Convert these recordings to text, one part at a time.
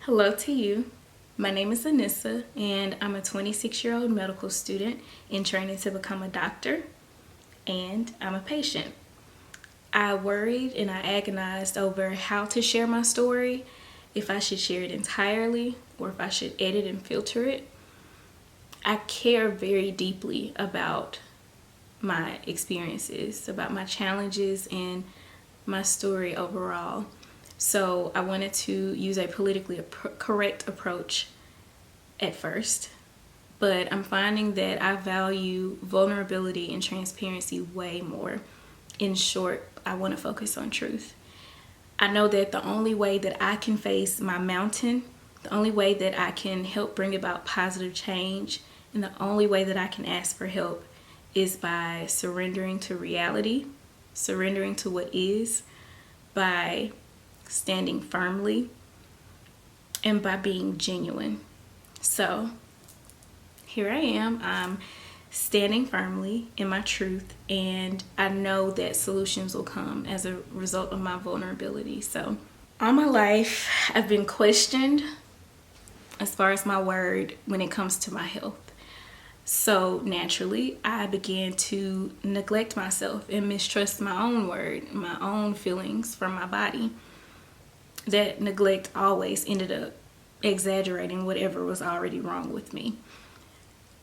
Hello to you. My name is Anissa, and I'm a 26-year-old medical student in training to become a doctor, and I'm a patient. I worried and I agonized over how to share my story, if I should share it entirely or if I should edit and filter it. I care very deeply about my experiences, about my challenges, and my story overall. So I wanted to use a politically correct approach at first, but I'm finding that I value vulnerability and transparency way more. In short, I want to focus on truth. I know that the only way that I can face my mountain, the only way that I can help bring about positive change, and the only way that I can ask for help is by surrendering to reality, surrendering to what is, by standing firmly, and by being genuine. So here I am. I'm standing firmly in my truth, and I know that solutions will come as a result of my vulnerability. So all my life, I've been questioned as far as my word when it comes to my health. So naturally, I began to neglect myself and mistrust my own word, my own feelings from my body. That neglect always ended up exaggerating whatever was already wrong with me.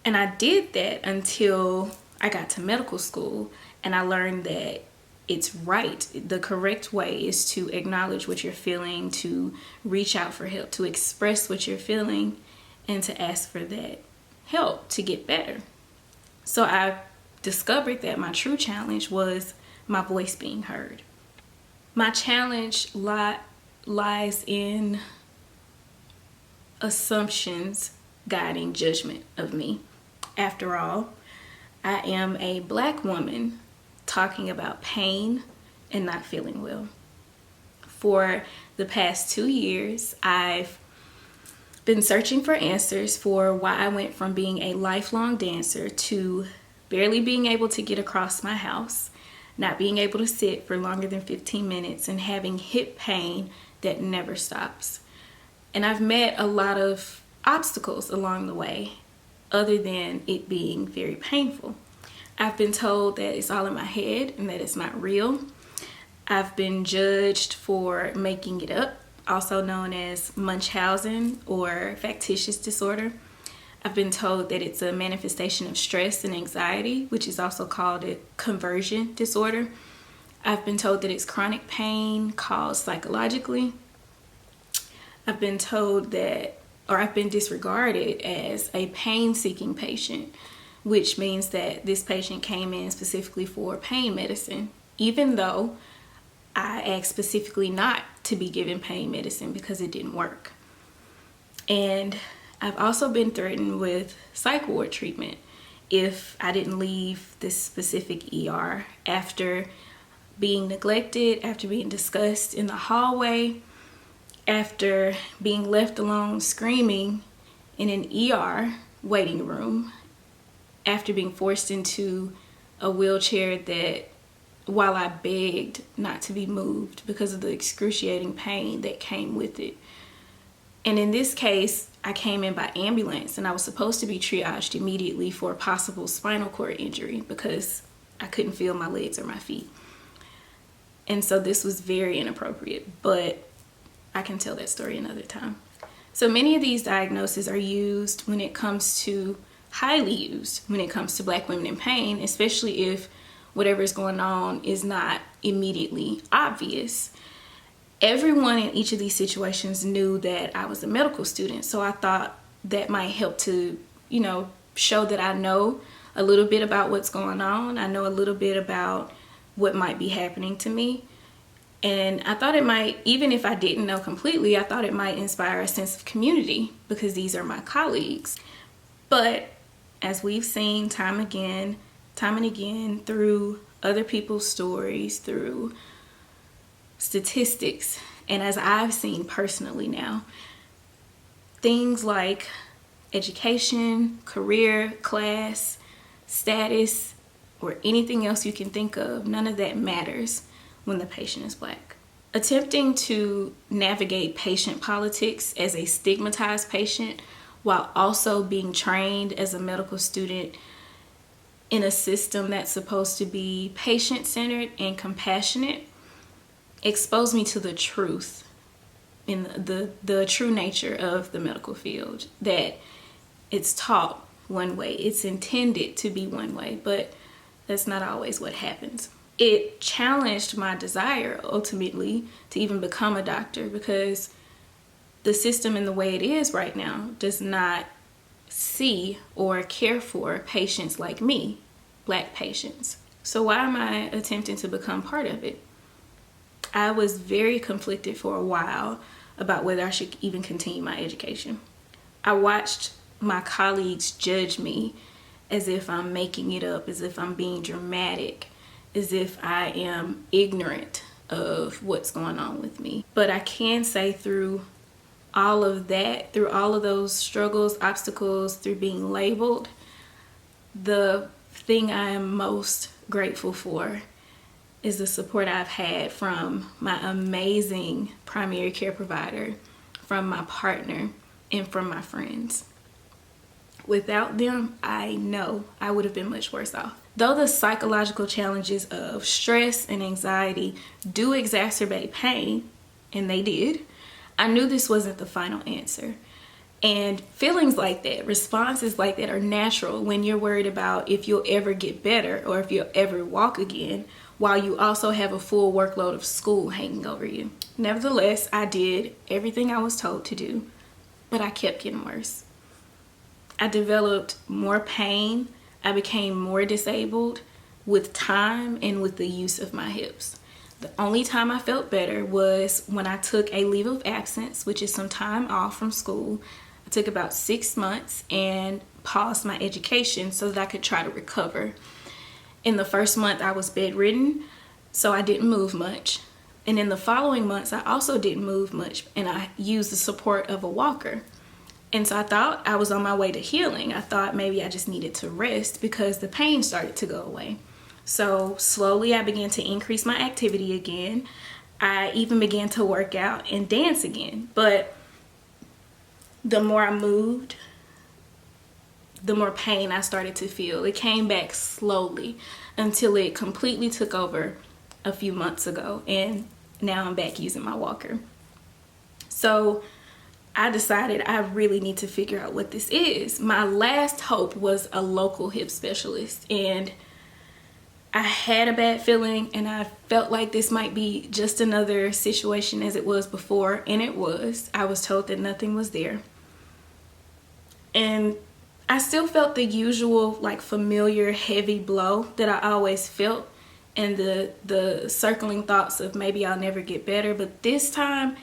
And I did that until I got to medical school and I learned that it's right. The correct way is to acknowledge what you're feeling, to reach out for help, to express what you're feeling, and to ask for that help to get better. So I discovered that my true challenge was my voice being heard. My challenge lies in assumptions guiding judgment of me. After all, I am a Black woman talking about pain and not feeling well. For the past 2 years, I've been searching for answers for why I went from being a lifelong dancer to barely being able to get across my house, not being able to sit for longer than 15 minutes, and having hip pain that never stops. And I've met a lot of obstacles along the way, other than it being very painful. I've been told that it's all in my head and that it's not real. I've been judged for making it up, also known as Munchausen or factitious disorder. I've been told that it's a manifestation of stress and anxiety, which is also called a conversion disorder. I've been told that it's chronic pain caused psychologically. I've been told that, or I've been disregarded as a pain-seeking patient, which means that this patient came in specifically for pain medicine, even though I asked specifically not to be given pain medicine because it didn't work. And I've also been threatened with psych ward treatment if I didn't leave this specific ER after being neglected, after being discussed in the hallway, after being left alone screaming in an ER waiting room, after being forced into a wheelchair that, while I begged not to be moved because of the excruciating pain that came with it. And in this case, I came in by ambulance and I was supposed to be triaged immediately for a possible spinal cord injury because I couldn't feel my legs or my feet. And so this was very inappropriate, but I can tell that story another time. So many of these diagnoses are used when it comes to, highly used when it comes to Black women in pain, especially if whatever is going on is not immediately obvious. Everyone in each of these situations knew that I was a medical student, so I thought that might help to, show that I know a little bit about what's going on. I know a little bit about what might be happening to me. And I thought it might, even if I didn't know completely, I thought it might inspire a sense of community because these are my colleagues. But as we've seen time and again through other people's stories, through statistics, and as I've seen personally now, things like education, career, class, status, or anything else you can think of, none of that matters when the patient is Black, attempting to navigate patient politics as a stigmatized patient while also being trained as a medical student in a system that's supposed to be patient-centered and compassionate exposed me to the truth in the true nature of the medical field, that it's taught one way, it's intended to be one way, but that's not always what happens. It challenged my desire ultimately to even become a doctor, because the system in the way it is right now does not see or care for patients like me, Black patients. So why am I attempting to become part of it? I was very conflicted for a while about whether I should even continue my education. I watched my colleagues judge me as if I'm making it up, as if I'm being dramatic, as if I am ignorant of what's going on with me. But I can say through all of that, through all of those struggles, obstacles, through being labeled, the thing I am most grateful for is the support I've had from my amazing primary care provider, from my partner, and from my friends. Without them, I know I would have been much worse off. Though the psychological challenges of stress and anxiety do exacerbate pain, and they did, I knew this wasn't the final answer. And feelings like that, responses like that are natural when you're worried about if you'll ever get better or if you'll ever walk again, while you also have a full workload of school hanging over you. Nevertheless, I did everything I was told to do, but I kept getting worse. I developed more pain. I became more disabled with time and with the use of my hips. The only time I felt better was when I took a leave of absence, which is some time off from school. I took about 6 months and paused my education so that I could try to recover. In the first month, I was bedridden, so I didn't move much. And in the following months, I also didn't move much, and I used the support of a walker. And so I thought I was on my way to healing. I thought maybe I just needed to rest because the pain started to go away. So slowly I began to increase my activity again. I even began to work out and dance again. But the more I moved, the more pain I started to feel. It came back slowly until it completely took over a few months ago. And now I'm back using my walker. So I decided I really need to figure out what this is. My last hope was a local hip specialist, and I had a bad feeling, and I felt like this might be just another situation as it was before, and it was. I was told that nothing was there. And I still felt the usual, like, familiar heavy blow that I always felt, and the circling thoughts of maybe I'll never get better. But this time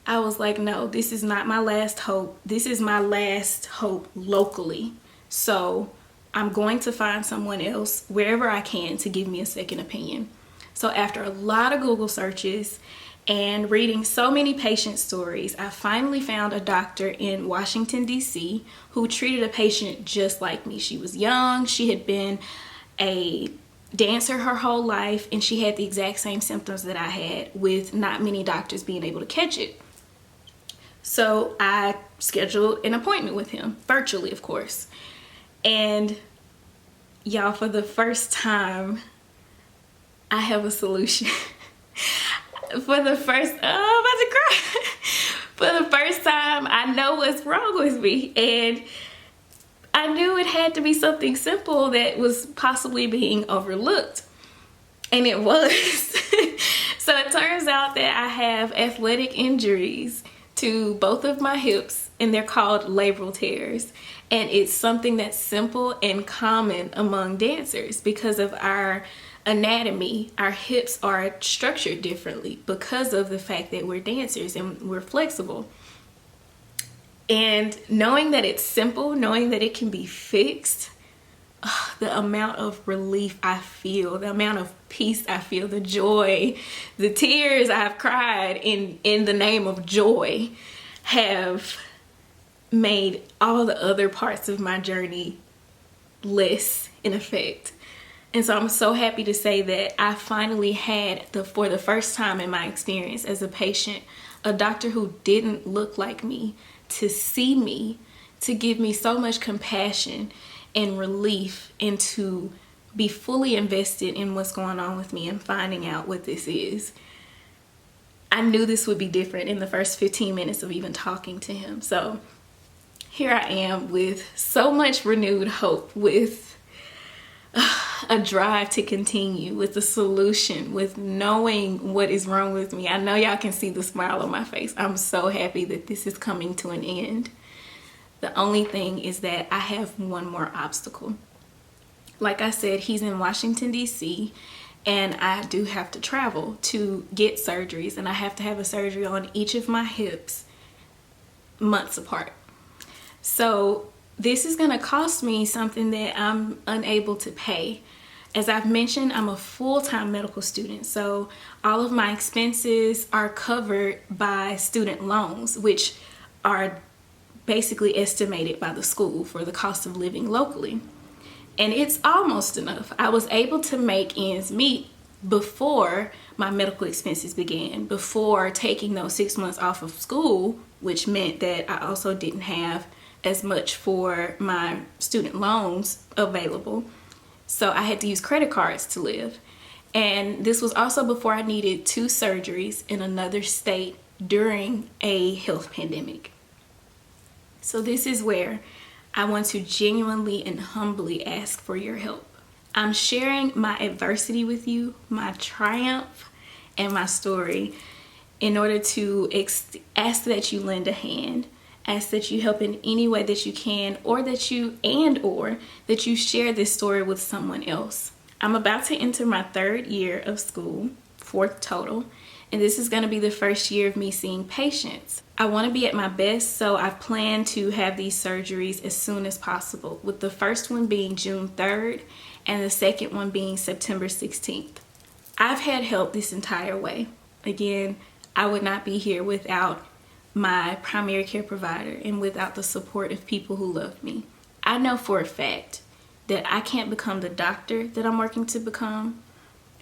I was like, no, this is not my last hope. This is my last hope locally. So I'm going to find someone else wherever I can to give me a second opinion. So after a lot of Google searches and reading so many patient stories, I finally found a doctor in Washington, D.C. who treated a patient just like me. She was young. She had been a dancer her whole life, and she had the exact same symptoms that I had, with not many doctors being able to catch it. So I scheduled an appointment with him, virtually, of course. And y'all, for the first time, I have a solution. For the first time, I know what's wrong with me. And I knew it had to be something simple that was possibly being overlooked. And it was. So it turns out that I have athletic injuries to both of my hips, and they're called labral tears. And it's something that's simple and common among dancers because of our anatomy. Our hips are structured differently because of the fact that we're dancers and we're flexible. And knowing that it's simple, knowing that it can be fixed, the amount of relief I feel, the amount of peace I feel, the joy, the tears I've cried in the name of joy have made all the other parts of my journey less in effect. And so I'm so happy to say that I finally had, for the first time in my experience as a patient, a doctor who didn't look like me, to see me, to give me so much compassion and relief, and to be fully invested in what's going on with me and finding out what this is. I knew this would be different in the first 15 minutes of even talking to him. So here I am with so much renewed hope, with a drive to continue, with a solution, with knowing what is wrong with me. I know y'all can see the smile on my face. I'm so happy that this is coming to an end. The only thing is that I have one more obstacle. Like I said, he's in Washington, D.C., and I do have to travel to get surgeries, and I have to have a surgery on each of my hips months apart. So this is going to cost me something that I'm unable to pay. As I've mentioned, I'm a full-time medical student, so all of my expenses are covered by student loans, which are basically estimated by the school for the cost of living locally. And it's almost enough. I was able to make ends meet before my medical expenses began, before taking those 6 months off of school, which meant that I also didn't have as much for my student loans available. So I had to use credit cards to live. And this was also before I needed 2 surgeries in another state during a health pandemic. So this is where I want to genuinely and humbly ask for your help. I'm sharing my adversity with you, my triumph, and my story in order to ask that you lend a hand, ask that you help in any way that you can, or that you share this story with someone else. I'm about to enter my 3rd year of school, 4th total, and this is going to be the first year of me seeing patients. I want to be at my best, so I've planned to have these surgeries as soon as possible, with the first one being June 3rd and the second one being September 16th. I've had help this entire way. Again, I would not be here without my primary care provider and without the support of people who love me. I know for a fact that I can't become the doctor that I'm working to become,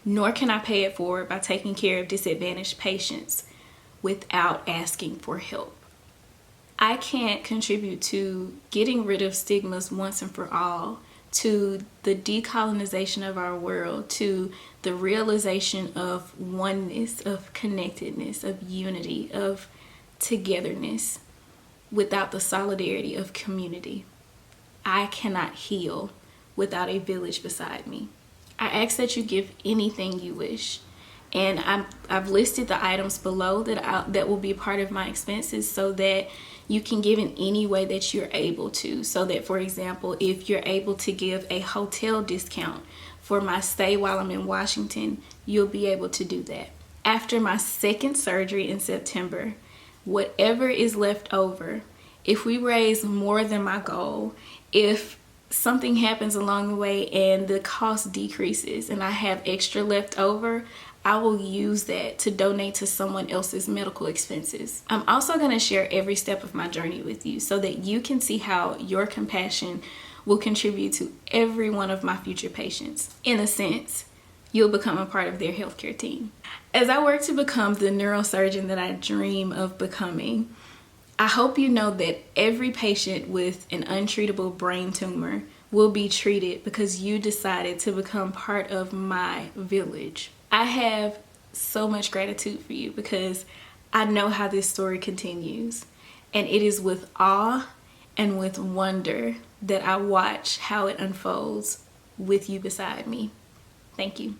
nor can I pay it forward by taking care of disadvantaged patients without asking for help. I can't contribute to getting rid of stigmas once and for all, to the decolonization of our world, to the realization of oneness, of connectedness, of unity, of togetherness, without the solidarity of community. I cannot heal without a village beside me. I ask that you give anything you wish. And I've listed the items below that will be part of my expenses, so that you can give in any way that you're able to. So that, for example, if you're able to give a hotel discount for my stay while I'm in Washington, you'll be able to do that. After my 2nd surgery in September, whatever is left over, if we raise more than my goal, if something happens along the way and the cost decreases and I have extra left over, I will use that to donate to someone else's medical expenses. I'm also going to share every step of my journey with you so that you can see how your compassion will contribute to every one of my future patients. In a sense, you'll become a part of their healthcare team. As I work to become the neurosurgeon that I dream of becoming, I hope you know that every patient with an untreatable brain tumor will be treated because you decided to become part of my village. I have so much gratitude for you because I know how this story continues, and it is with awe and with wonder that I watch how it unfolds with you beside me. Thank you.